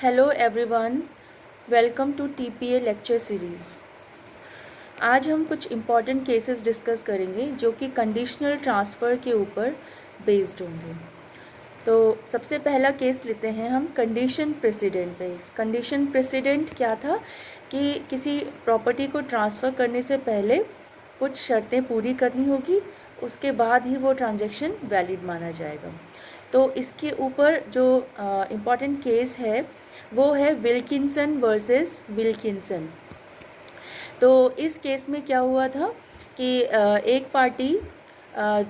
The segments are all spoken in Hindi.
Hello everyone, welcome to TPA lecture series. आज हम कुछ इम्पॉर्टेंट केसेस डिस्कस करेंगे जो कि कंडीशनल ट्रांसफ़र के ऊपर बेस्ड होंगे। तो सबसे पहला केस लेते हैं हम कंडीशन प्रेसिडेंट पे। कंडीशन प्रेसिडेंट क्या था कि किसी प्रॉपर्टी को ट्रांसफ़र करने से पहले कुछ शर्तें पूरी करनी होगी, उसके बाद ही वो ट्रांजैक्शन वैलिड माना जाएगा। तो इसके ऊपर जो इम्पॉर्टेंट केस है वो है विल्किंसन वर्सेस विल्किंसन। तो इस केस में क्या हुआ था कि एक पार्टी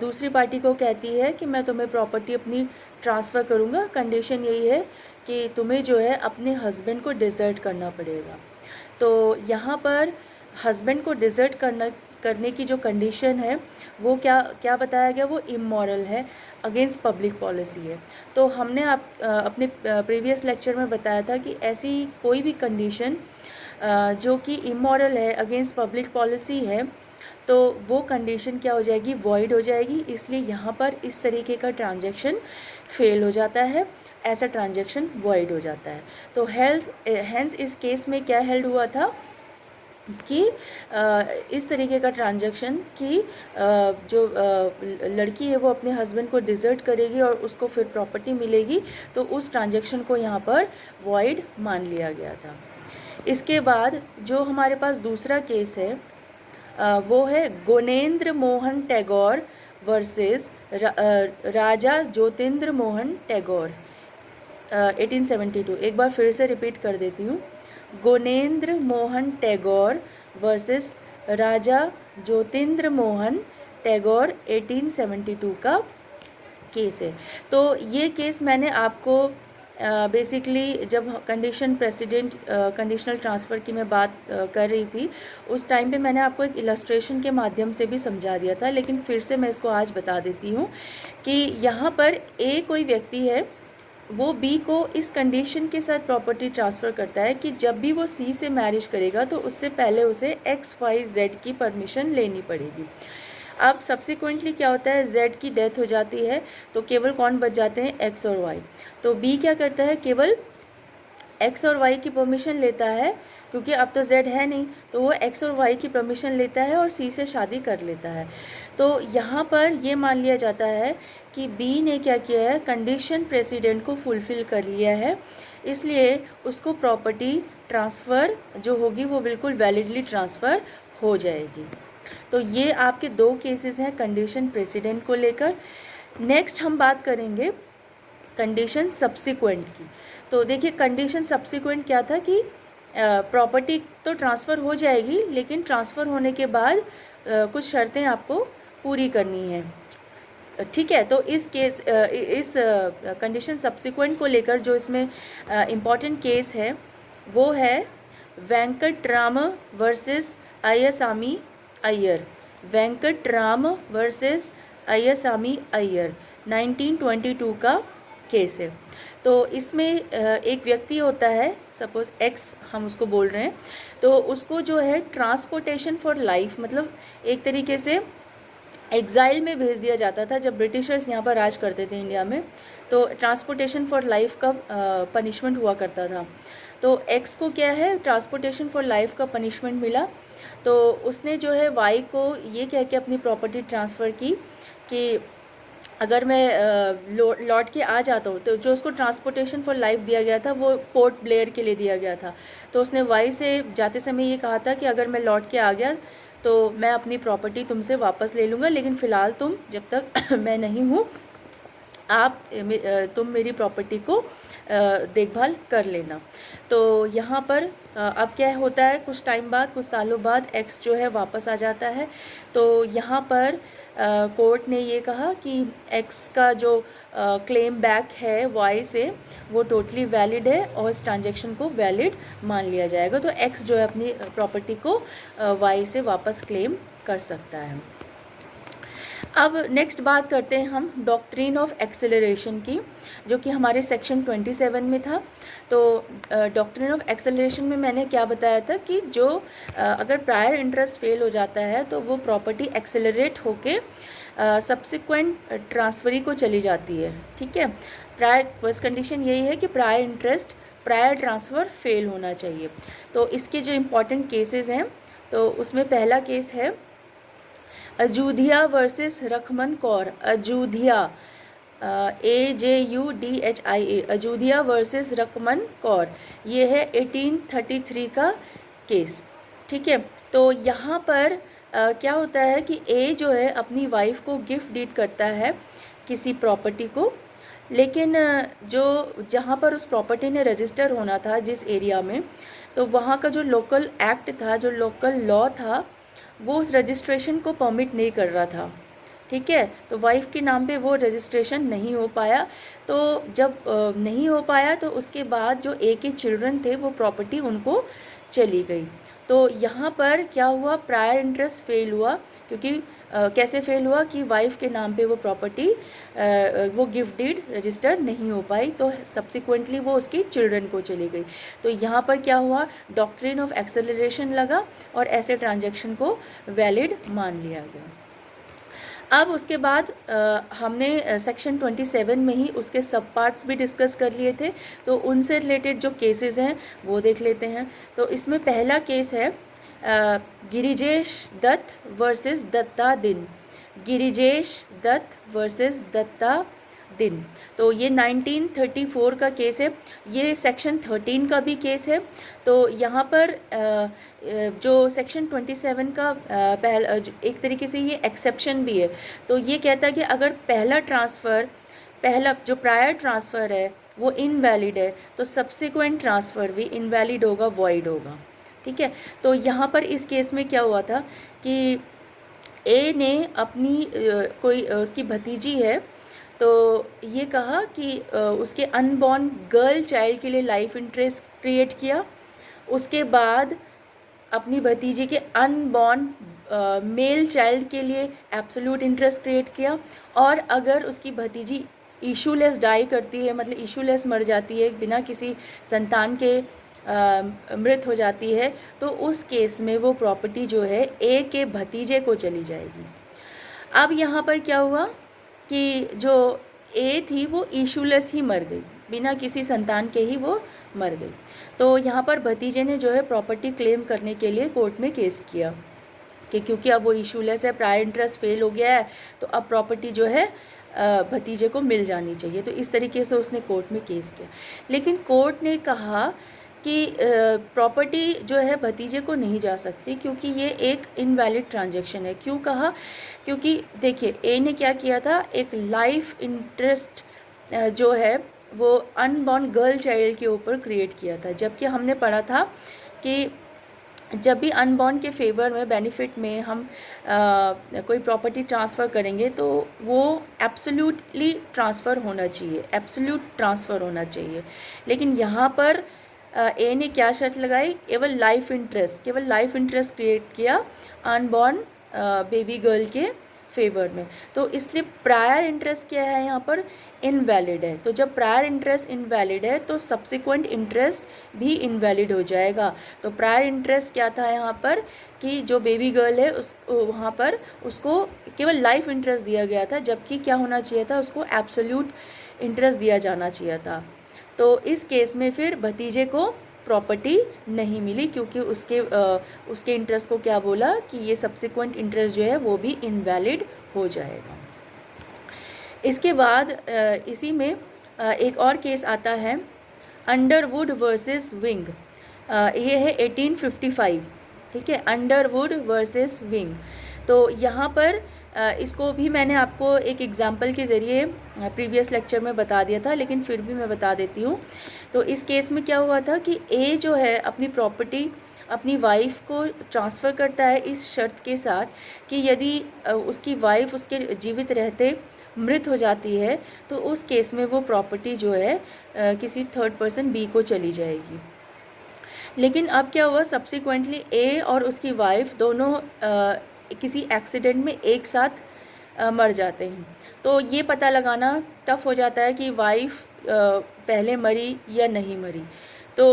दूसरी पार्टी को कहती है कि मैं तुम्हें प्रॉपर्टी अपनी ट्रांसफ़र करूँगा, कंडीशन यही है कि तुम्हें जो है अपने हस्बैंड को डिज़र्ट करना पड़ेगा। तो यहाँ पर हस्बैंड को डिज़र्ट करने की जो कंडीशन है वो क्या बताया गया, वो इमोरल है, अगेंस्ट पब्लिक पॉलिसी है। तो हमने अपने प्रीवियस लेक्चर में बताया था कि ऐसी कोई भी कंडीशन जो कि इमोरल है, अगेंस्ट पब्लिक पॉलिसी है, तो वो कंडीशन क्या हो जाएगी, वॉइड हो जाएगी। इसलिए यहाँ पर इस तरीके का ट्रांजैक्शन फेल हो जाता है, ऐसा ट्रांजैक्शन वॉइड हो जाता है। तो हेंस इस केस में क्या हेल्ड हुआ था कि इस तरीके का ट्रांजैक्शन कि जो लड़की है वो अपने हस्बैंड को डिज़र्ट करेगी और उसको फिर प्रॉपर्टी मिलेगी, तो उस ट्रांजैक्शन को यहाँ पर वॉइड मान लिया गया था। इसके बाद जो हमारे पास दूसरा केस है वो है गुणेंद्र मोहन टैगोर वर्सेस राजा ज्योतिन्द्र मोहन टैगोर 1872। एक बार फिर से रिपीट कर देती हूँ, गुणेंद्र मोहन टैगोर वर्सेस राजा ज्योतिन्द्र मोहन टैगोर 1872 का केस है। तो ये केस मैंने आपको बेसिकली जब कंडीशनल ट्रांसफ़र की मैं बात कर रही थी उस टाइम पे मैंने आपको एक इलस्ट्रेशन के माध्यम से भी समझा दिया था, लेकिन फिर से मैं इसको आज बता देती हूँ कि यहाँ पर ए कोई व्यक्ति है, वो बी को इस कंडीशन के साथ प्रॉपर्टी ट्रांसफ़र करता है कि जब भी वो सी से मैरिज करेगा तो उससे पहले उसे XYZ की परमिशन लेनी पड़ेगी। अब सब्सिक्वेंटली क्या होता है, Z की डेथ हो जाती है तो केवल कौन बच जाते हैं, X और Y। तो B क्या करता है, केवल X और Y की परमिशन लेता है, क्योंकि अब तो Z है नहीं, तो वो X और Y की परमिशन लेता है और C से शादी कर लेता है। तो यहाँ पर ये मान लिया जाता है कि B ने क्या किया है, कंडीशन प्रेसिडेंट को फुलफ़िल कर लिया है, इसलिए उसको प्रॉपर्टी ट्रांसफ़र जो होगी वो बिल्कुल वैलिडली ट्रांसफ़र हो जाएगी। तो ये आपके दो केसेस हैं कंडीशन प्रेसिडेंट को लेकर। नेक्स्ट हम बात करेंगे कंडीशन सब्सिक्वेंट की। तो देखिए कंडीशन सब्सिक्वेंट क्या था कि प्रॉपर्टी तो ट्रांसफ़र हो जाएगी, लेकिन ट्रांसफ़र होने के बाद कुछ शर्तें आपको पूरी करनी है, ठीक है। तो इस कंडीशन सब्सिक्वेंट को लेकर जो इसमें इम्पॉर्टेंट केस है वो है वेंकटराम वर्सेस अय्यसामी अय्यर। वेंकटराम वर्सेस अय्यसामी अय्यर 1922 का केस है। तो इसमें एक व्यक्ति होता है, सपोज X हम उसको बोल रहे हैं, तो उसको जो है ट्रांसपोर्टेशन फॉर लाइफ, मतलब एक तरीके से एग्ज़ाइल में भेज दिया जाता था जब ब्रिटिशर्स यहाँ पर राज करते थे इंडिया में, तो ट्रांसपोर्टेशन फॉर लाइफ का पनिशमेंट हुआ करता था। तो X को क्या है, ट्रांसपोर्टेशन फॉर लाइफ का पनिशमेंट मिला, तो उसने जो है Y को ये कह के अपनी प्रॉपर्टी ट्रांसफ़र की कि अगर मैं लौट के आ जाता हूँ, तो जो उसको ट्रांसपोर्टेशन फॉर लाइफ दिया गया था वो पोर्ट ब्लेयर के लिए दिया गया था, तो उसने वाई से जाते समय ये कहा था कि अगर मैं लौट के आ गया तो मैं अपनी प्रॉपर्टी तुमसे वापस ले लूँगा, लेकिन फ़िलहाल तुम जब तक मैं नहीं हूँ तुम मेरी प्रॉपर्टी को देखभाल कर लेना। तो यहाँ पर अब क्या होता है, कुछ टाइम बाद, कुछ सालों बाद X जो है वापस आ जाता है। तो यहाँ पर कोर्ट ने ये कहा कि X का जो क्लेम बैक है Y से वो टोटली वैलिड है और इस ट्रांजैक्शन को वैलिड मान लिया जाएगा। तो X जो है अपनी प्रॉपर्टी को Y से वापस क्लेम कर सकता है। अब नेक्स्ट बात करते हैं हम डॉक्ट्रिन ऑफ एक्सेलरेशन की, जो कि हमारे सेक्शन 27 में था। तो डॉक्ट्रिन ऑफ एक्सेलरेशन में मैंने क्या बताया था कि जो अगर प्रायर इंटरेस्ट फेल हो जाता है तो वो प्रॉपर्टी एक्सेलरेट होके सब्सिक्वेंट ट्रांसफरी को चली जाती है, ठीक है। प्रायर फर्स्ट कंडीशन यही है कि prior interest prior transfer fail होना चाहिए। तो इसके जो इम्पोर्टेंट केसेस हैं, तो उसमें पहला केस है Ajudhia versus Rakhman Kaur. Ajudhia, AJUDHIA, Ajudhia versus Rakman Kaur, ये है 1833 का केस। ठीक है, तो यहाँ पर क्या होता है कि ए जो है अपनी वाइफ को गिफ्ट डीड करता है किसी प्रॉपर्टी को, लेकिन जो जहाँ पर उस प्रॉपर्टी ने रजिस्टर होना था जिस एरिया में, तो वहाँ का जो लोकल एक्ट था, जो लोकल लॉ था, वो उस रजिस्ट्रेशन को परमिट नहीं कर रहा था। ठीक है, तो वाइफ के नाम पे वो रजिस्ट्रेशन नहीं हो पाया। तो जब नहीं हो पाया तो उसके बाद जो ए के चिल्ड्रन थे वो प्रॉपर्टी उनको चली गई। तो यहाँ पर क्या हुआ, प्रायर इंटरेस्ट फेल हुआ, क्योंकि कैसे फेल हुआ कि वाइफ के नाम पे वो प्रॉपर्टी वो गिफ्ट डीड रजिस्टर नहीं हो पाई, तो सब्सिक्वेंटली वो उसकी चिल्ड्रन को चली गई। तो यहाँ पर क्या हुआ, डॉक्ट्रिन ऑफ एक्सेलरेशन लगा और ऐसे ट्रांजैक्शन को वैलिड मान लिया गया। अब उसके बाद हमने सेक्शन 27 में ही उसके सब पार्ट्स भी डिस्कस कर लिए थे, तो उनसे रिलेटेड जो केसेस हैं वो देख लेते हैं। तो इसमें पहला केस है गिरिजेश दत्त वर्सेस दत्ता दिन। गिरिजेश दत्त वर्सेस दत्ता दिन, तो ये 1934 का केस है। ये सेक्शन 13 का भी केस है। तो यहाँ पर जो सेक्शन 27 का पहला एक तरीके से ये एक्सेप्शन भी है। तो ये कहता है कि अगर पहला जो प्रायर ट्रांसफ़र है वो इनवैलिड है, तो सब्सिक्वेंट ट्रांसफ़र भी इनवैलिड होगा, वॉइड होगा। ठीक है, तो यहाँ पर इस केस में क्या हुआ था कि ए ने अपनी कोई उसकी भतीजी है, तो ये कहा कि उसके अनबॉर्न गर्ल चाइल्ड के लिए लाइफ इंटरेस्ट क्रिएट किया। उसके बाद अपनी भतीजी के अनबॉर्न मेल चाइल्ड के लिए एब्सोल्यूट इंटरेस्ट क्रिएट किया। और अगर उसकी भतीजी इशूलेस डाई करती है, मतलब इशूलेस मर जाती है, बिना किसी संतान के मृत हो जाती है, तो उस केस में वो प्रॉपर्टी जो है ए के भतीजे को चली जाएगी। अब यहाँ पर क्या हुआ कि जो ए थी वो इशूलेस ही मर गई, बिना किसी संतान के ही वो मर गई। तो यहाँ पर भतीजे ने जो है प्रॉपर्टी क्लेम करने के लिए कोर्ट में केस किया कि क्योंकि अब वो इशूलेस है, प्रायर इंटरेस्ट फेल हो गया है, तो अब प्रॉपर्टी जो है भतीजे को मिल जानी चाहिए। तो इस तरीके से उसने कोर्ट में केस किया, लेकिन कोर्ट ने कहा कि प्रॉपर्टी जो है भतीजे को नहीं जा सकती, क्योंकि ये एक इनवैलिड ट्रांजैक्शन है। क्यों कहा, क्योंकि देखिए ए ने क्या किया था, एक लाइफ इंटरेस्ट जो है वो अनबॉर्न गर्ल चाइल्ड के ऊपर क्रिएट किया था। जबकि हमने पढ़ा था कि जब भी अनबॉर्न के फेवर में, बेनिफिट में हम कोई प्रॉपर्टी ट्रांसफ़र करेंगे तो वो एब्सोल्यूटली ट्रांसफ़र होना चाहिए, एब्सोल्यूट ट्रांसफ़र होना चाहिए। लेकिन यहाँ पर ए ने क्या शर्त लगाई, केवल लाइफ इंटरेस्ट क्रिएट किया अनबॉर्न बेबी गर्ल के फेवर में। तो इसलिए प्रायर इंटरेस्ट क्या है यहाँ पर, इनवैलिड है। तो जब प्रायर इंटरेस्ट इनवैलिड है तो सब्सिक्वेंट इंटरेस्ट भी इनवैलिड हो जाएगा। तो प्रायर इंटरेस्ट क्या था यहाँ पर कि जो बेबी गर्ल है उस वहाँ पर उसको केवल लाइफ इंटरेस्ट दिया गया था, जबकि क्या होना चाहिए था, उसको एब्सोल्यूट इंटरेस्ट दिया जाना चाहिए था। तो इस केस में फिर भतीजे को प्रॉपर्टी नहीं मिली, क्योंकि उसके इंटरेस्ट को क्या बोला कि ये सब्सिक्वेंट इंटरेस्ट जो है वो भी इनवैलिड हो जाएगा। इसके बाद इसी में एक और केस आता है अंडरवुड वर्सेस विंग। ये है 1855। ठीक है, अंडरवुड वर्सेस विंग। तो यहाँ पर इसको भी मैंने आपको एक एग्जाम्पल के ज़रिए प्रीवियस लेक्चर में बता दिया था, लेकिन फिर भी मैं बता देती हूँ। तो इस केस में क्या हुआ था कि ए जो है अपनी प्रॉपर्टी अपनी वाइफ को ट्रांसफ़र करता है इस शर्त के साथ कि यदि उसकी वाइफ उसके जीवित रहते मृत हो जाती है तो उस केस में वो प्रॉपर्टी जो है किसी थर्ड पर्सन बी को चली जाएगी। लेकिन अब क्या हुआ, सब्सिक्वेंटली ए और उसकी वाइफ दोनों किसी एक्सीडेंट में एक साथ मर जाते हैं। तो ये पता लगाना टफ हो जाता है कि वाइफ पहले मरी या नहीं मरी। तो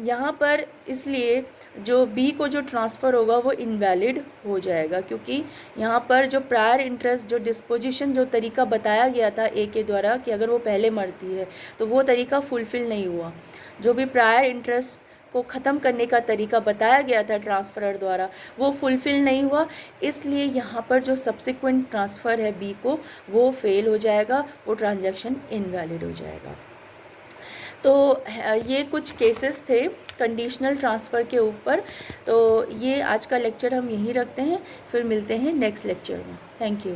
यहाँ पर इसलिए जो बी को जो ट्रांसफ़र होगा वो इनवैलिड हो जाएगा, क्योंकि यहाँ पर जो प्रायर इंटरेस्ट जो डिस्पोजिशन जो तरीका बताया गया था ए के द्वारा कि अगर वो पहले मरती है तो वो तरीका फुलफ़िल नहीं हुआ। जो भी प्रायर इंटरेस्ट को ख़त्म करने का तरीका बताया गया था ट्रांसफ़रर द्वारा वो फुलफ़िल नहीं हुआ, इसलिए यहाँ पर जो सब्सिक्वेंट ट्रांसफ़र है बी को वो फेल हो जाएगा, वो ट्रांजैक्शन इनवैलिड हो जाएगा। तो ये कुछ केसेस थे कंडीशनल ट्रांसफ़र के ऊपर। तो ये आज का लेक्चर हम यहीं रखते हैं, फिर मिलते हैं नेक्स्ट लेक्चर में। Thank you.